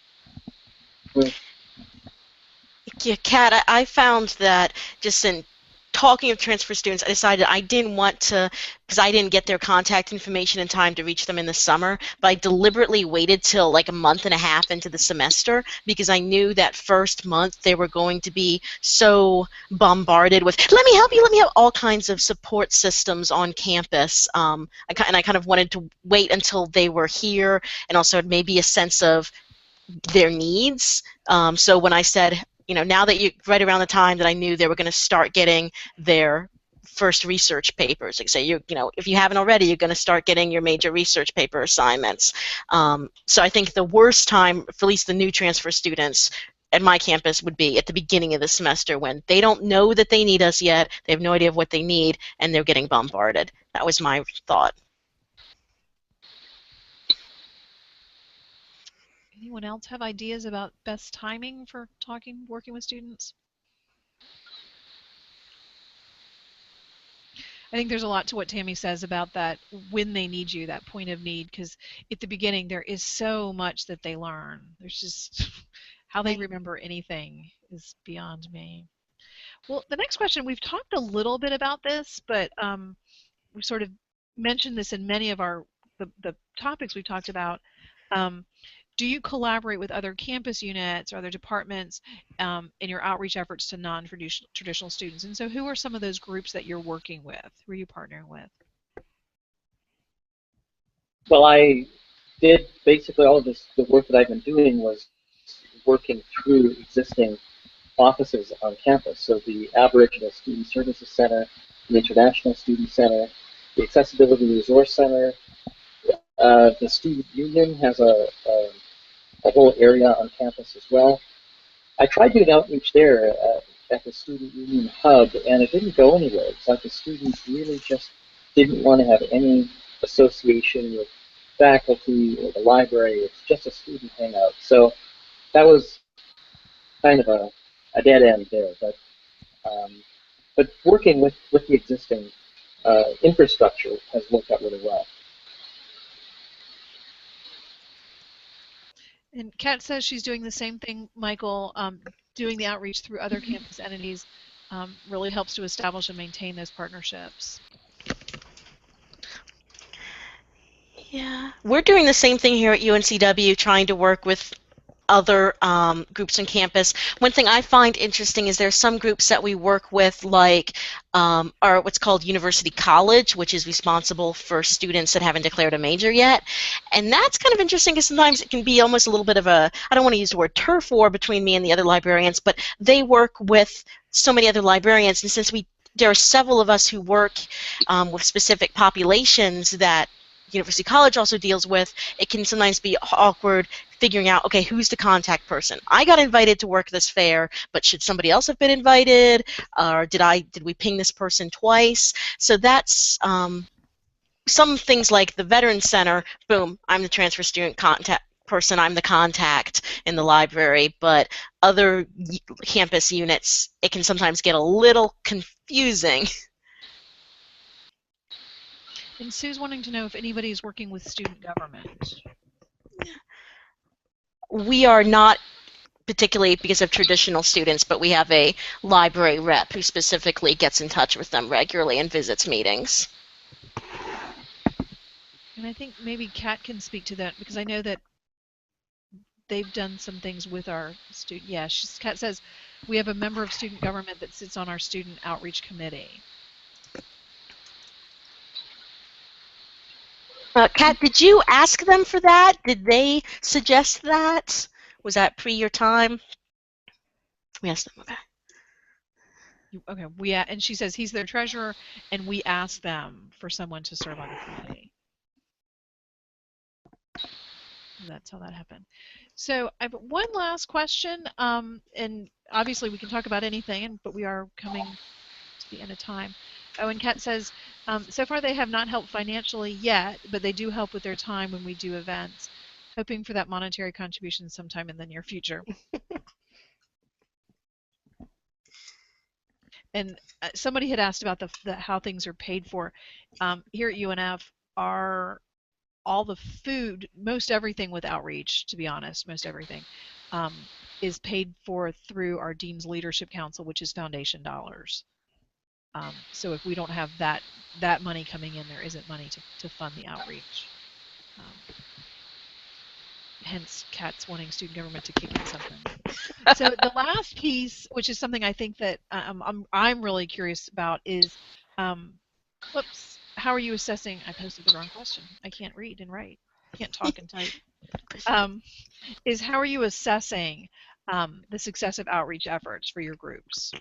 Yeah, Kat, I found that just in talking of transfer students, I decided I didn't want to, because I didn't get their contact information in time to reach them in the summer, but I deliberately waited till like a month and a half into the semester because I knew that first month they were going to be so bombarded with, let me help you, all kinds of support systems on campus. I kind of wanted to wait until they were here and also maybe a sense of their needs. So when I said, now that right around the time that I knew they were going to start getting their first research papers, like say, if you haven't already, you're going to start getting your major research paper assignments. So I think the worst time for at least the new transfer students at my campus would be at the beginning of the semester when they don't know that they need us yet, they have no idea of what they need, and they're getting bombarded. That was my thought.
Anyone else have ideas about best timing for working with students? I think there's a lot to what Tammy says about that when they need you, that point of need, because at the beginning there is so much that they learn. There's just how they remember anything is beyond me. Well, the next question, we've talked a little bit about this, but we sort of mentioned this in many of the topics we talked about. Do you collaborate with other campus units or other departments in your outreach efforts to non-traditional students? And so who are some of those groups that you're working with? Who are you partnering with?
Well, I did basically all of this. The work that I've been doing was working through existing offices on campus. So the Aboriginal Student Services Center, the International Student Center, the Accessibility Resource Center. The Student Union has a whole area on campus as well. I tried doing outreach there at the Student Union Hub, and it didn't go anywhere. It's like the students really just didn't want to have any association with faculty or the library. It's just a student hangout. So that was kind of a dead end there. But working with the existing infrastructure has worked out really well.
And Kat says she's doing the same thing, Michael. Doing the outreach through other campus entities really helps to establish and maintain those partnerships.
Yeah, we're doing the same thing here at UNCW, trying to work with other groups on campus. One thing I find interesting is there's some groups that we work with, like are what's called University College, which is responsible for students that haven't declared a major yet. And that's kind of interesting because sometimes it can be almost a little bit of a, I don't want to use the word turf war between me and the other librarians, but they work with so many other librarians, and since there are several of us who work with specific populations that University College also deals with, it can sometimes be awkward figuring out, okay, who's the contact person? I got invited to work this fair, but should somebody else have been invited? Or did we ping this person twice? So that's some things like the Veterans Center, boom, I'm the transfer student contact person, I'm the contact in the library, but other campus units, it can sometimes get a little confusing.
And Sue's wanting to know if anybody is working with student government.
We are not particularly because of traditional students, but we have a library rep who specifically gets in touch with them regularly and visits meetings.
And I think maybe Kat can speak to that because I know that they've done some things with our student. Yeah, Kat says we have a member of student government that sits on our student outreach committee.
Kat, did you ask them for that? Did they suggest that? Was that pre your time? We asked them. Okay.
Okay. And she says he's their treasurer, and we asked them for someone to serve on the committee. That's how that happened. So I have one last question, and obviously we can talk about anything, but we are coming to the end of time. Oh, and Kat says, so far they have not helped financially yet, but they do help with their time when we do events. Hoping for that monetary contribution sometime in the near future. And somebody had asked about how things are paid for. Here at UNF, all the food, most everything with outreach, to be honest, most everything, is paid for through our Dean's Leadership Council, which is foundation dollars. So if we don't have that money coming in, there isn't money to fund the outreach. Hence, Kat's wanting student government to kick in something. So the last piece, which is something I think that I'm really curious about, is, whoops, how are you assessing? I posted the wrong question. I can't read and write. Can't talk and type. Is how are you assessing the success of outreach efforts for your groups?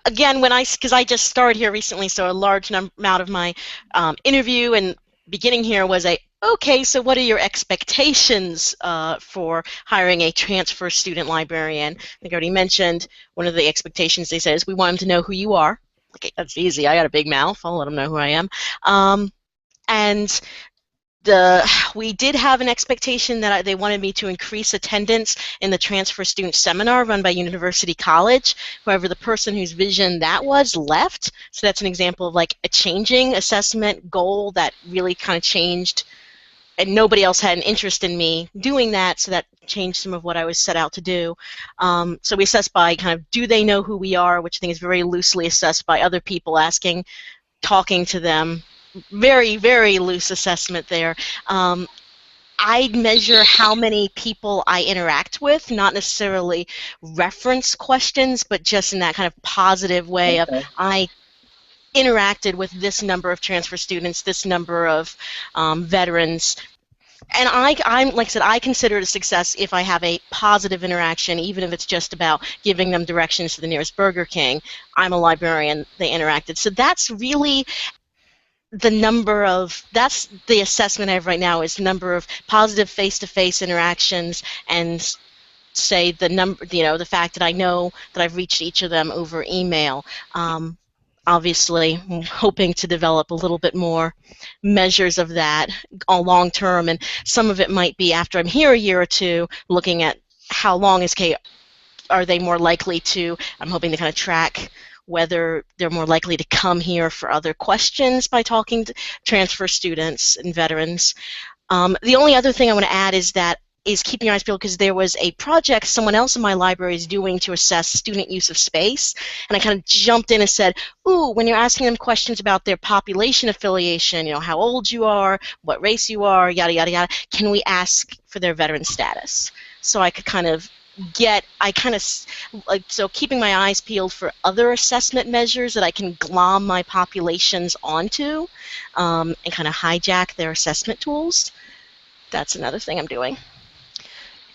Again, because I just started here recently, so a large amount of my interview and beginning here was okay, so what are your expectations for hiring a transfer student librarian? I think I already mentioned one of the expectations they said is we want them to know who you are. Okay, that's easy. I got a big mouth. I'll let them know who I am. And we did have an expectation that they wanted me to increase attendance in the transfer student seminar run by University College. However, the person whose vision that was left, so that's an example of like a changing assessment goal that really kind of changed, and nobody else had an interest in me doing that, so that changed some of what I was set out to do. So we assess by kind of, do they know who we are, which I think is very loosely assessed by other people asking, talking to them. Very, very loose assessment there. I measure how many people I interact with, not necessarily reference questions, but just in that kind of positive way of I interacted with this number of transfer students, this number of veterans. And I'm like I said, I consider it a success if I have a positive interaction, even if it's just about giving them directions to the nearest Burger King. I'm a librarian, they interacted. So that's really that's the assessment I have right now, is the number of positive face-to-face interactions, and say the fact that I know that I've reached each of them over email. Obviously, I'm hoping to develop a little bit more measures of that long term, and some of it might be after I'm here a year or two, looking at how long are they more likely to, I'm hoping to kind of track whether they're more likely to come here for other questions by talking to transfer students and veterans. The only other thing I want to add is keeping your eyes peeled, because there was a project someone else in my library is doing to assess student use of space, and I kind of jumped in and said, ooh, when you're asking them questions about their population affiliation, how old you are, what race you are, yada, yada, yada, can we ask for their veteran status? So I could kind of so keeping my eyes peeled for other assessment measures that I can glom my populations onto, and kind of hijack their assessment tools. That's another thing I'm doing.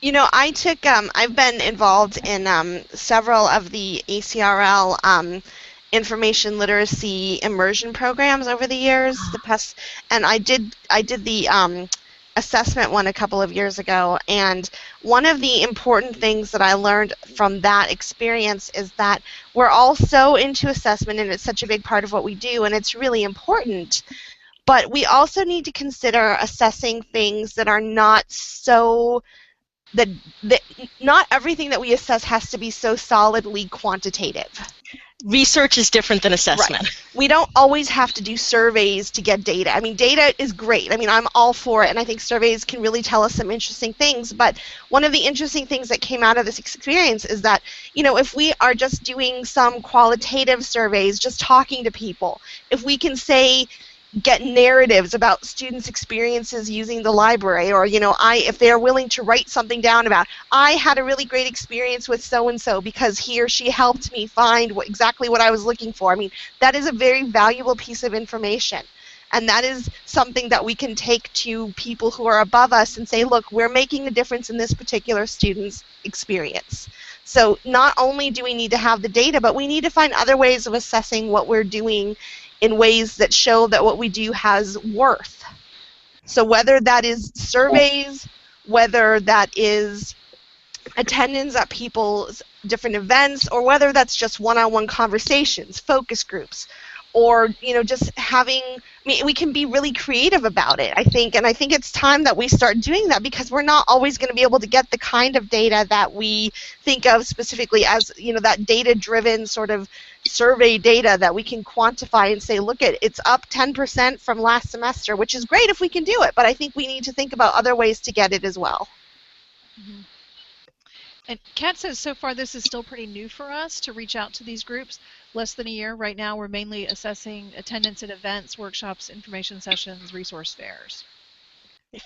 I've been involved in several of the ACRL information literacy immersion programs over the years. And I did the assessment one a couple of years ago. And one of the important things that I learned from that experience is that we're all so into assessment, and it's such a big part of what we do, and it's really important. But we also need to consider assessing things that are not so that not everything that we assess has to be so solidly quantitative.
Research is different than assessment.
Right. We don't always have to do surveys to get data. I mean, data is great. I mean, I'm all for it, and I think surveys can really tell us some interesting things. But one of the interesting things that came out of this experience is that, if we are just doing some qualitative surveys, just talking to people, if we can get narratives about students' experiences using the library, or if they're willing to write something down about, I had a really great experience with so and so because he or she helped me find exactly what I was looking for. I mean, that is a very valuable piece of information, and that is something that we can take to people who are above us and say, look, we're making a difference in this particular student's experience. So not only do we need to have the data, but we need to find other ways of assessing what we're doing in ways that show that what we do has worth. So whether that is surveys, whether that is attendance at people's different events, or whether that's just one-on-one conversations, focus groups, or just having, we can be really creative about it, I think, and I think it's time that we start doing that, because we're not always going to be able to get the kind of data that we think of specifically as that data-driven sort of survey data that we can quantify and say, look, it's up 10% from last semester, which is great if we can do it, but I think we need to think about other ways to get it as well.
Mm-hmm. And Kat says so far this is still pretty new for us to reach out to these groups. Less than a year. Right now we're mainly assessing attendance at events, workshops, information sessions, resource fairs.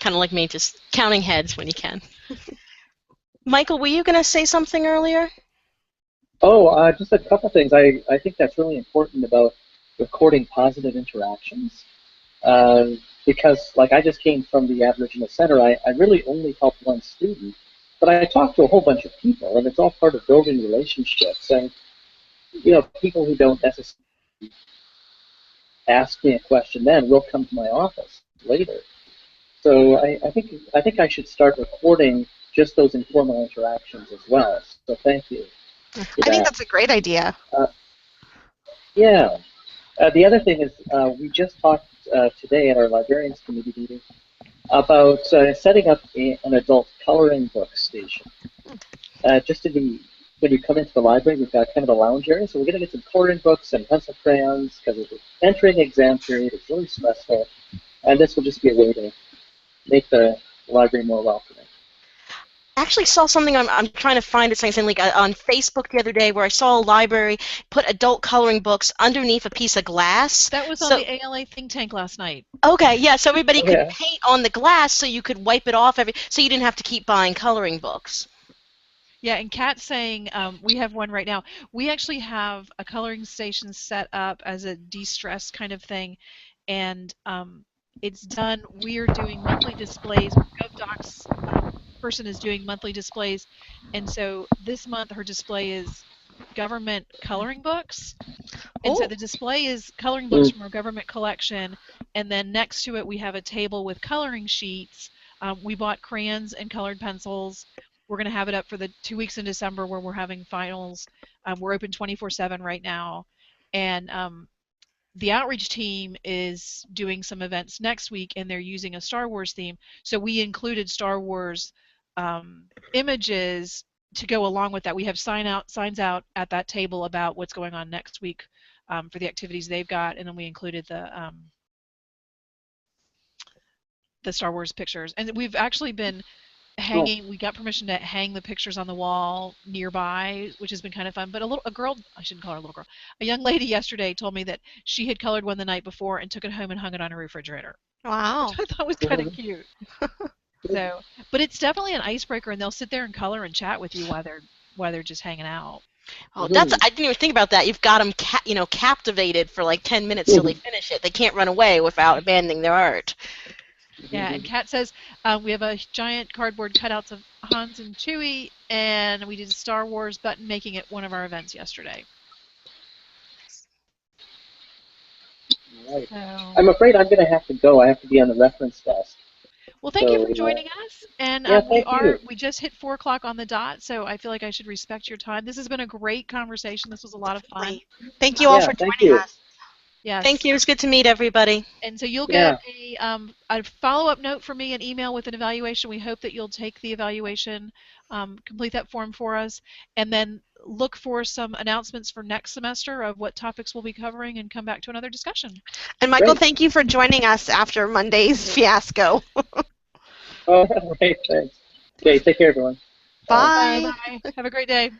Kind of like me, just counting heads when you can. Michael, were you going to say something earlier?
Oh, just a couple things. I think that's really important about recording positive interactions. Because, like, I just came from the Aboriginal Center, I really only helped one student, but I talked to a whole bunch of people, and it's all part of building relationships. And, people who don't necessarily ask me a question then will come to my office later. So I think I should start recording just those informal interactions as well. So thank you.
I think that's a great idea.
Yeah. The other thing is we just talked today at our librarians committee meeting about setting up an adult coloring book station. Just when you come into the library, we've got kind of a lounge area, so we're going to get some coloring books and pencil crayons because it's entering exam period. It's really stressful, and this will just be a way to make the library more welcoming.
I actually saw something, I'm trying to find it, something like on Facebook the other day, where I saw a library put adult coloring books underneath a piece of glass.
That was on the ALA think tank last night.
Okay, yeah, so everybody could paint on the glass, so you could wipe it off so you didn't have to keep buying coloring books.
Yeah, and Kat's saying we have one right now. We actually have a coloring station set up as a de-stress kind of thing, and it's done. We're doing monthly displays. GovDocs person is doing monthly displays, and so this month her display is government coloring books. And so the display is coloring books from our government collection, and then next to it we have a table with coloring sheets. We bought crayons and colored pencils. We're going to have it up for the 2 weeks in December where we're having finals. We're open 24/7 right now, and the outreach team is doing some events next week, and they're using a Star Wars theme. So we included Star Wars images to go along with that. We have signs out at that table about what's going on next week for the activities they've got, and then we included the Star Wars pictures. And we've actually been hanging. We got permission to hang the pictures on the wall nearby, which has been kind of fun. But a girl, I shouldn't call her a little girl, a young lady yesterday told me that she had colored one the night before and took it home and hung it on her refrigerator,
Wow.
which I thought was kind of cute. So, but it's definitely an icebreaker, and they'll sit there and color and chat with you while they're just hanging out.
Oh, I didn't even think about that. You've got them, captivated for like 10 minutes till they finish it. They can't run away without abandoning their art.
Yeah, and Kat says we have a giant cardboard cutouts of Hans and Chewie, and we did a Star Wars button making at one of our events yesterday.
Right.
So,
I'm afraid I'm going to have to go. I have to be on the reference desk.
well, thank you for joining us. And
yeah, thank you.
we just hit 4 o'clock on the dot, so I feel like I should respect your time. This has been a great conversation. This was a lot of fun.
Thank you all for joining us.
Yes.
Thank you. It was good to meet everybody.
And so you'll get a follow-up note from me, an email with an evaluation. We hope that you'll take the evaluation, complete that form for us, and then look for some announcements for next semester of what topics we'll be covering and come back to another discussion.
And Michael, thank you for joining us after Monday's fiasco.
Oh, right, thanks. Okay, take care, everyone.
Bye.
Bye. Have a great day.